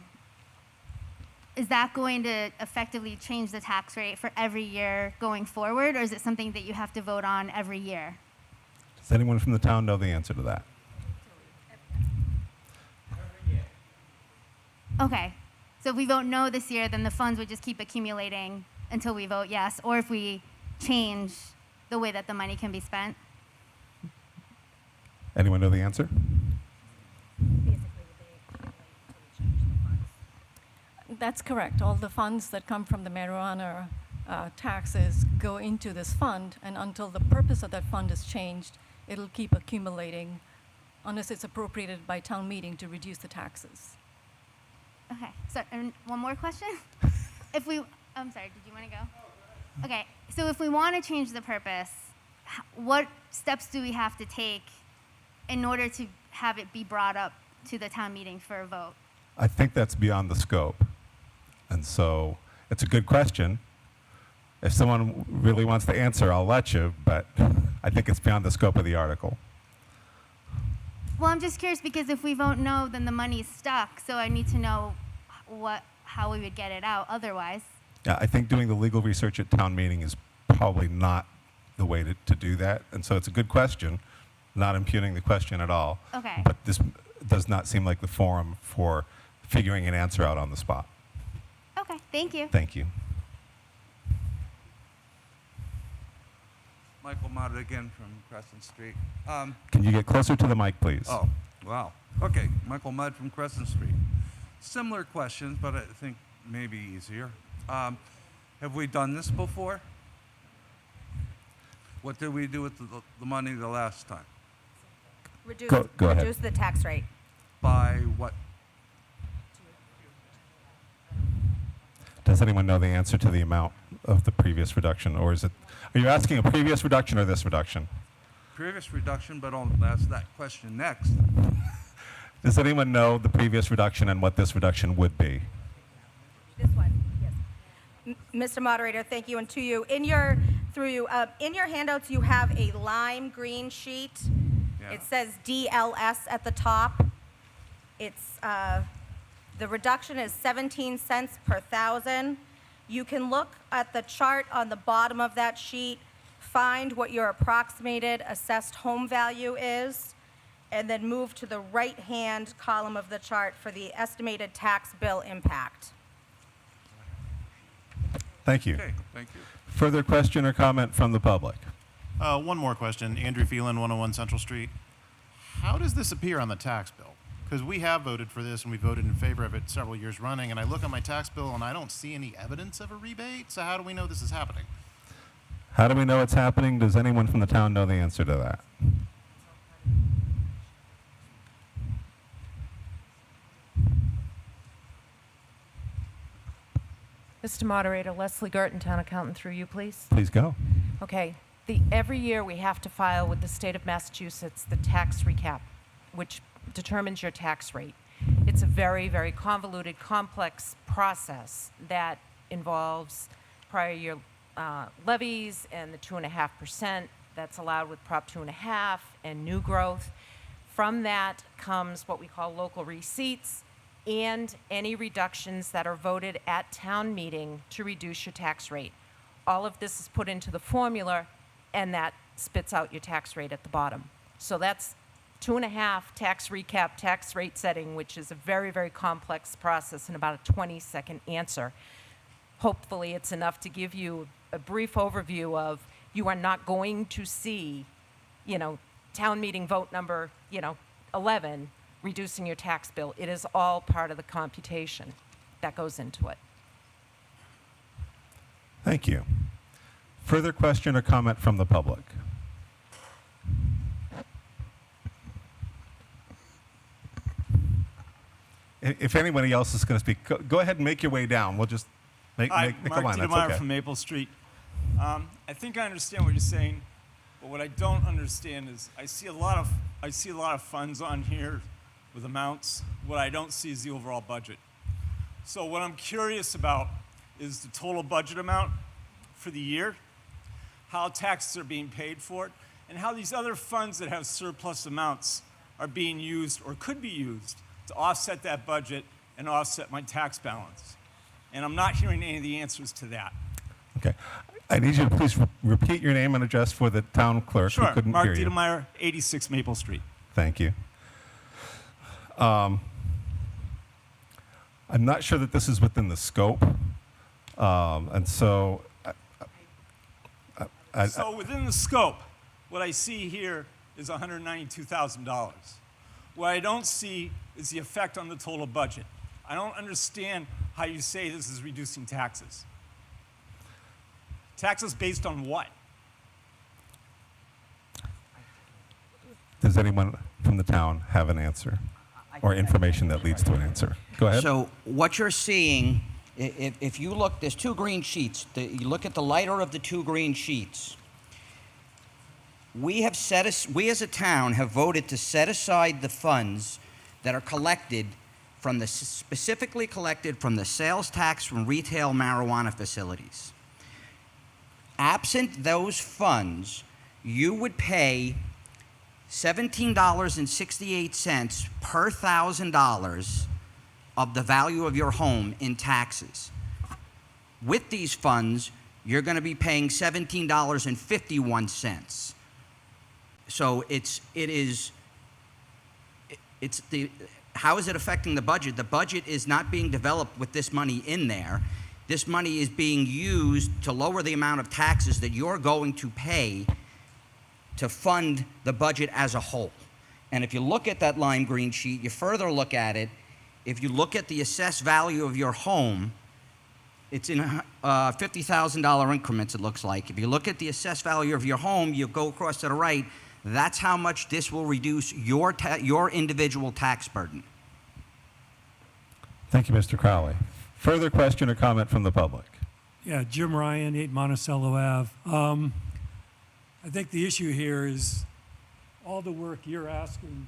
is that going to effectively change the tax rate for every year going forward, or is it something that you have to vote on every year? Does anyone from the town know the answer to that? Okay. So if we vote no this year, then the funds would just keep accumulating until we vote yes, or if we change the way that the money can be spent? Anyone know the answer? That's correct. All the funds that come from the marijuana taxes go into this fund, and until the purpose of that fund is changed, it'll keep accumulating unless it's appropriated by town meeting to reduce the taxes. Okay. So, and one more question? I'm sorry, did you want to go? Okay. So if we want to change the purpose, what steps do we have to take in order to have it be brought up to the town meeting for a vote? I think that's beyond the scope. And so it's a good question. If someone really wants to answer, I'll let you, but I think it's beyond the scope of the article. Well, I'm just curious because if we vote no, then the money's stuck. So I need to know how we would get it out otherwise. Yeah, I think doing the legal research at town meeting is probably not the way to do that. And so it's a good question, not impugning the question at all. Okay. But this does not seem like the forum for figuring an answer out on the spot. Okay, thank you. Thank you. Michael Mott again from Crescent Street. Can you get closer to the mic, please? Oh, wow. Okay, Michael Mudd from Crescent Street. Similar questions, but I think maybe easier. Have we done this before? What did we do with the money the last time? Go ahead. Reduce the tax rate. By what? Does anyone know the answer to the amount of the previous reduction, or are you asking a previous reduction or this reduction? Previous reduction, but I'll ask that question next. Does anyone know the previous reduction and what this reduction would be? This one, yes. Mr. Moderator, thank you, and to you. In your handouts, you have a lime green sheet. Yeah. It says DLS at the top. It's the reduction is 17 cents per thousand. You can look at the chart on the bottom of that sheet, find what your approximated assessed home value is, and then move to the right-hand column of the chart for the estimated tax bill impact. Thank you. Okay, thank you. Further question or comment from the public? One more question. Andrew Phelan, 101 Central Street. How does this appear on the tax bill? Because we have voted for this and we voted in favor of it several years running, and I look at my tax bill and I don't see any evidence of a rebate. So how do we know this is happening? How do we know it's happening? Does anyone from the town know the answer to that? Mr. Moderator, Leslie Gerton, Town Accountant, through you, please. Please go. Okay. Every year we have to file with the state of Massachusetts the tax recap, which determines your tax rate. It's a very, very convoluted, complex process that involves prior year levies and the 2.5% that's allowed with Prop 2.5 and new growth. From that comes what we call local receipts and any reductions that are voted at town meeting to reduce your tax rate. All of this is put into the formula, and that spits out your tax rate at the bottom. So that's 2.5 tax recap, tax rate setting, which is a very, very complex process and about a 20-second answer. Hopefully it's enough to give you a brief overview of you are not going to see, town meeting vote number, 11, reducing your tax bill. It is all part of the computation that goes into it. Thank you. Further question or comment from the public? If anybody else is going to speak, go ahead and make your way down. We'll just make a line. That's okay. From Maple Street. I think I understand what you're saying, but what I don't understand is I see a lot of funds on here with amounts. What I don't see is the overall budget. So what I'm curious about is the total budget amount for the year, how taxes are being paid for it, and how these other funds that have surplus amounts are being used or could be used to offset that budget and offset my tax balance. And I'm not hearing any of the answers to that. Okay. I need you to please repeat your name and address for the town clerk who Sure. couldn't Mark hear you. Diedemeyer, 86 Maple Street. Thank you. I'm not sure that this is within the scope, and so. So within the scope, what I see here is $192,000. What I don't see is the effect on the total budget. I don't understand how you say this is reducing taxes. Taxes based on what? Does anyone from the town have an answer or information that leads to an answer? Go ahead. So what you're seeing, if you look, there's two green sheets. You look at the lighter of the two green sheets. We as a town have voted to set aside the funds that are collected from specifically collected from the sales tax from retail marijuana facilities. Absent those funds, you would pay $17.68 per $1,000 of the value of your home in taxes. With these funds, you're going to be paying $17.51. So how is it affecting the budget? The budget is not being developed with this money in there. This money is being used to lower the amount of taxes that you're going to pay to fund the budget as a whole. And if you look at that lime green sheet, you further look at it, if you look at the assessed value of your home, it's in $50,000 increments, it looks like. If you look at the assessed value of your home, you go across to the right, that's how much this will reduce your individual tax burden. Thank you, Mr. Crowley. Further question or comment from the public? Yeah, Jim Ryan, 8 Monticello Ave. I think the issue here is all the work you're asking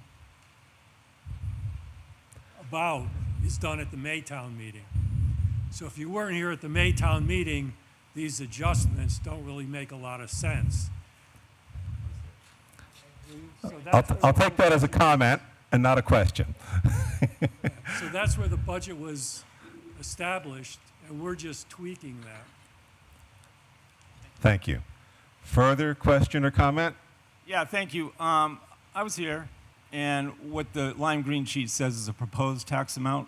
about is done at the Maytown meeting. So if you weren't here at the Maytown meeting, these adjustments don't really make a lot of sense. So I'll take that as a comment and not a question. So that's where the budget was established, and we're just tweaking that. Thank you. Further question or comment? Yeah, thank you. I was here, and what the lime green sheet says is a proposed tax amount,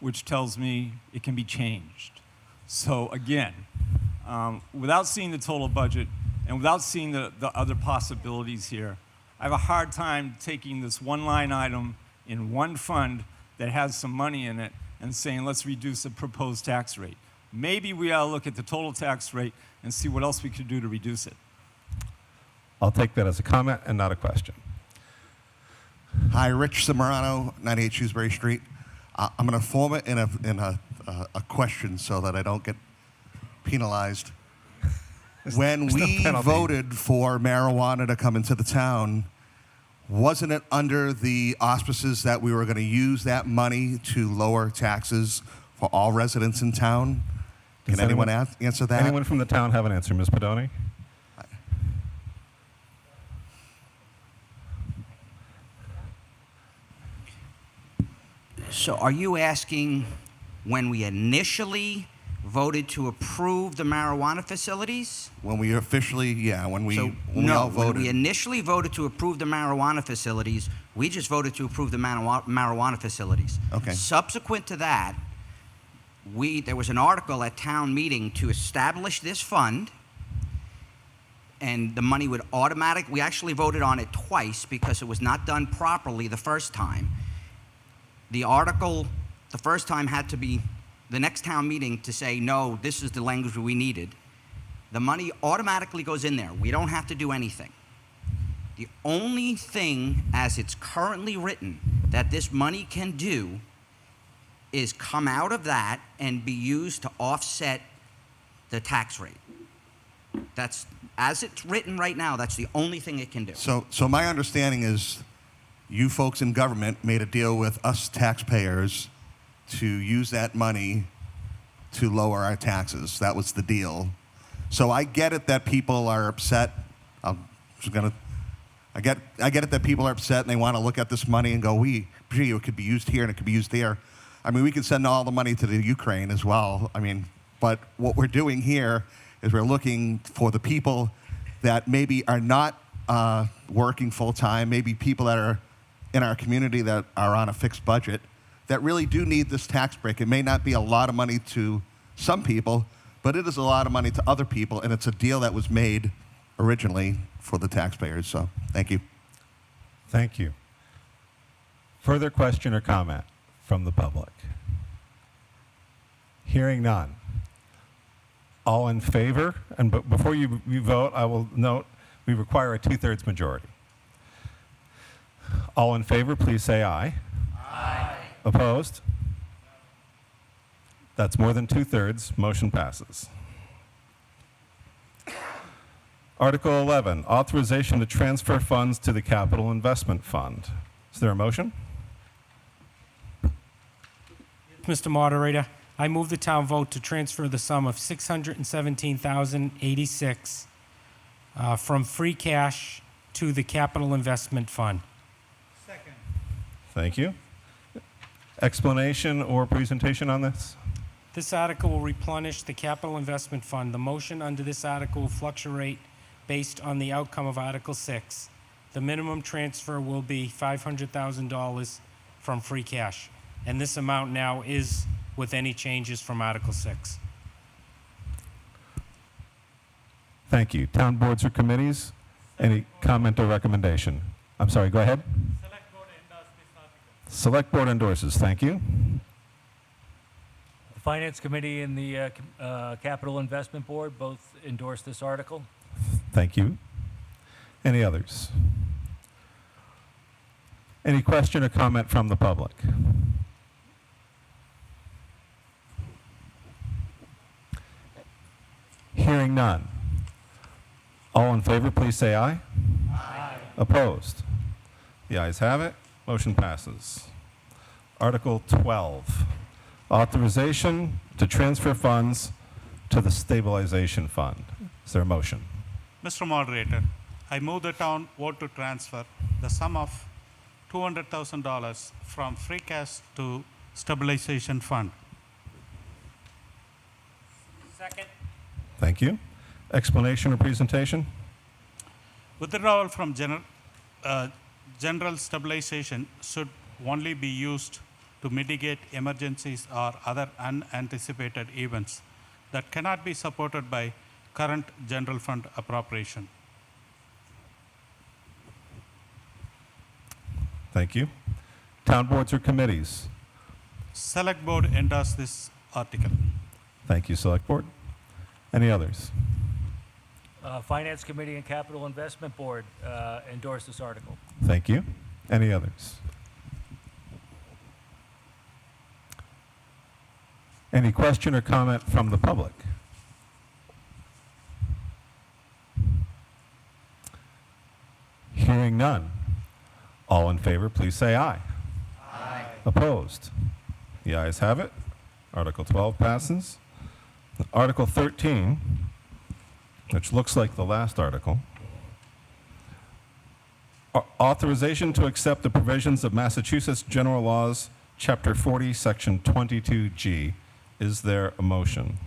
which tells me it can be changed. So again, without seeing the total budget and without seeing the other possibilities here, I have a hard time taking this one line item in one fund that has some money in it and saying, let's reduce the proposed tax rate. Maybe we ought to look at the total tax rate and see what else we could do to reduce it. I'll take that as a comment and not a question. Hi, Rich Cimarano, 98 Shrewsbury Street. I'm going to form it in a question so that I don't get penalized. When we voted for marijuana to come into the town, wasn't it under the auspices that we were going to use that money to lower taxes for all residents in town? Can anyone answer that? Anyone from the town have an answer? Ms. Pedoni? So are you asking when we initially voted to approve the marijuana facilities? When we officially, yeah, when we all voted. When we initially voted to approve the marijuana facilities, we just voted to approve the marijuana facilities. Okay. Subsequent to that, there was an article at town meeting to establish this fund, and the money would we actually voted on it twice because it was not done properly the first time. The article, the first time, had to be the next town meeting to say, no, this is the language we needed. The money automatically goes in there. We don't have to do anything. The only thing, as it's currently written, that this money can do is come out of that and be used to offset the tax rate. That's, as it's written right now, that's the only thing it can do. So my understanding is you folks in government made a deal with us taxpayers to use that money to lower our taxes. That was the deal. So I get it that people are upset. I get it that people are upset and they want to look at this money and go, gee, it could be used here and it could be used there. I mean, we could send all the money to the Ukraine as well. I mean, but what we're doing here is we're looking for the people that maybe are not working full time, maybe people that are in our community that are on a fixed budget, that really do need this tax break. It may not be a lot of money to some people, but it is a lot of money to other people, and it's a deal that was made originally for the taxpayers. So thank you. Thank you. Further question or comment from the public? Hearing none. All in favor? And before you vote, I will note we require a 2/3 majority. All in favor, please say aye. Aye. Opposed? That's more than 2/3. Motion passes. Article 11, authorization to transfer funds to the Capital Investment Fund. Is there a motion? Mr. Moderator, I move the town vote to transfer the sum of $617,086 from free cash to the Capital Investment Fund. Second. Thank you. Explanation or presentation on this? This article will replenish the Capital Investment Fund. The motion under this article will fluctuate based on the outcome of Article 6. The minimum transfer will be $500,000 from free cash, and this amount now is with any changes from Article 6. Thank you. Town boards or committees? Any comment or recommendation? I'm sorry, go ahead. Select board endorses. Thank you. The Finance Committee and the Capital Investment Board both endorse this article. Thank you. Any others? Any question or comment from the public? Hearing none. All in favor, please say aye. Aye. Opposed? The ayes have it. Motion passes. Article 12, authorization to transfer funds to the stabilization fund. Is there a motion? Mr. Moderator, I move the town vote to transfer the sum of $200,000 from free cash to stabilization fund. Second. Thank you. Explanation or presentation? Withdrawal from general stabilization should only be used to mitigate emergencies or other unanticipated events that cannot be supported by current general fund appropriation. Thank you. Town boards or committees? Select board endorse this article. Thank you, Select Board. Any others? Finance Committee and Capital Investment Board endorse this article. Thank you. Any others? Any question or comment from the public? Hearing none. All in favor, please say aye. Aye. Opposed? The ayes have it. Article 12 passes. Article 13, which looks like the last article. Authorization to accept the provisions of Massachusetts General Laws, Chapter 40, Section 22G. Is there a motion?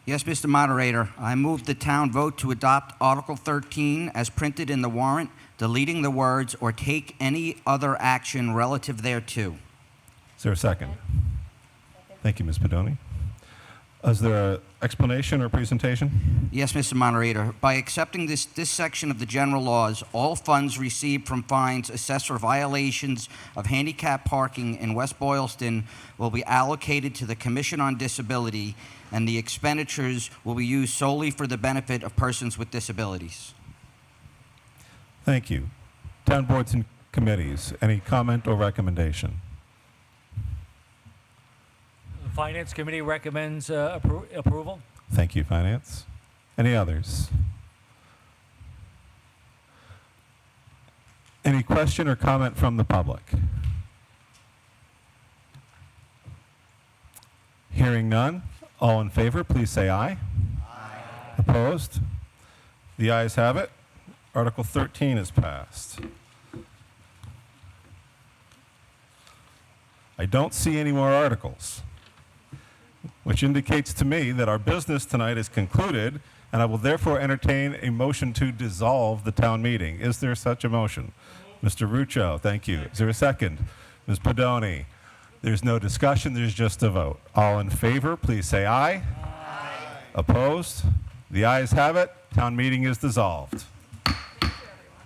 Yes, Mr. Moderator, I move the town vote to adopt Article 13 as printed in the warrant, deleting the words "or take any other action relative thereto." Is there a second? Thank you, Ms. Pedoni. Is there an explanation or presentation? Yes, Mr. Moderator. By accepting this section of the general laws, all funds received from fines assessed for violations of handicap parking in West Boylston will be allocated to the Commission on Disability, and the expenditures will be used solely for the benefit of persons with disabilities. Thank you. Town boards and committees, any comment or recommendation? The Finance Committee recommends approval. Thank you, Finance. Any others? Any question or comment from the public? Hearing none. All in favor, please say aye. Aye. Opposed? The ayes have it. Article 13 is passed. I don't see any more articles, which indicates to me that our business tonight is concluded, and I will therefore entertain a motion to dissolve the town meeting. Is there such a motion? Mr. Ruccio, thank you. Is there a second? Ms. Pedoni. There's no discussion, there's just a vote. All in favor, please say aye. Opposed? The ayes have it. Town meeting is dissolved.